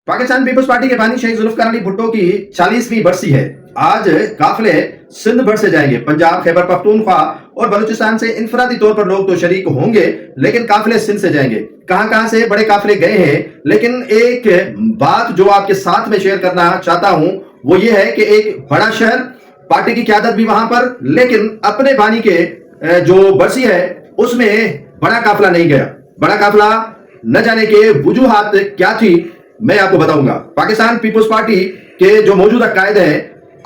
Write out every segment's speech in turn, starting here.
Pakistan peoples party के बानी शहीद जुल्फकार अली भुट्टो की 40वीं बरसी है। आज काफिले सिंध भर से जाएंगे। पंजाब, खैबर पख्तूनख्वा और बलूचिस्तान से इनफरादी तौर पर लोग तो शरीक होंगे, लेकिन काफिले सिंध से जाएंगे। कहां से बड़े काफिले गए हैं, लेकिन एक बात जो आपके साथ में शेयर करना चाहता हूं वो ये है कि एक बड़ा शहर, पार्टी की क़यादत भी वहां पर, लेकिन अपने बानी के जो बरसी है उसमें बड़ा काफिला नहीं गया। बड़ा काफिला न जाने के वजूहात क्या थी मैं आपको बताऊंगा। पाकिस्तान पीपल्स पार्टी के जो मौजूदा कायद है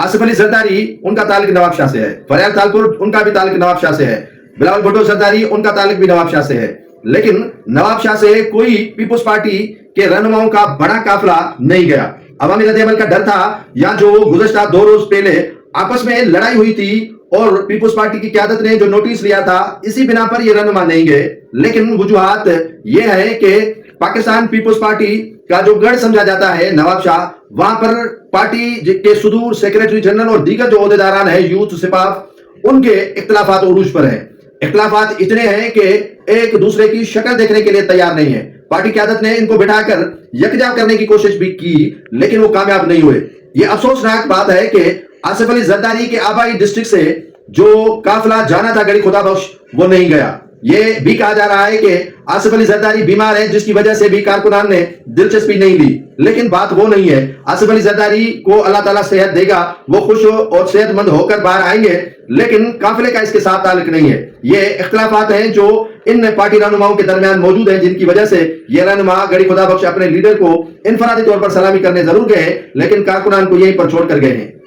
आसिफ अली जरदारी, उनका ताल्लुक नवाब शाह से है। फरियाद तालपुर, उनका भी ताल्लुक नवाब शाह से है। बिलावल भुट्टो जरदारी, उनका ताल्लुक भी नवाब शाह से है। लेकिन नवाब शाह से कोई पीपल्स पार्टी के रहनुमाओं का बड़ा काफिला नहीं गया। अवामी रद्द-ए-अमल का डर था, या जो गुज़श्ता 2 रोज पहले आपस में लड़ाई हुई थी और पीपल्स पार्टी की क़यादत ने जो नोटिस लिया था, इसी बिना पर ये रहनुमा नहीं गए। लेकिन वजूहात ये है कि पाकिस्तान पीपल्स पार्टी का जो गढ़ समझा जाता है नवाब शाह, वहां पर पार्टी के सुदूर सेक्रेटरी जनरल और दीगर जो ओहदेदारान है, यूथ सिपाफ, उनके इख्तिलाफात उरूज पर हैं। इख्तिलाफात इतने हैं कि एक दूसरे की शक्ल देखने के लिए तैयार नहीं है। पार्टी क़यादत ने इनको बिठाकर यकजा करने की कोशिश भी की, लेकिन वो कामयाब नहीं हुए। ये अफसोसनाक बात है कि आसिफ अली जरदारी के आबाई डिस्ट्रिक्ट से जो काफिला जाना था गड़ी खुदा बख्श, वो नहीं गया। ये भी कहा जा रहा है कि आसिफ अली जरदारी बीमार है, जिसकी वजह से भी कारकुनान ने दिलचस्पी नहीं ली। लेकिन बात वो नहीं है। आसिफ अली जरदारी को अल्लाह ताला सेहत देगा, वो खुश और सेहतमंद होकर बाहर आएंगे, लेकिन काफिले का इसके साथ ताल्लुक नहीं है। ये इख्तिलाफात हैं जो इन पार्टी रहनुमाओं के दरमियान मौजूद हैं, जिनकी वजह से ये रहनुमा गड़ी खुदा बख्श अपने लीडर को इनफरादी तौर पर सलामी करने जरूर गए, लेकिन कारकुनान को यहीं पर छोड़कर गए हैं।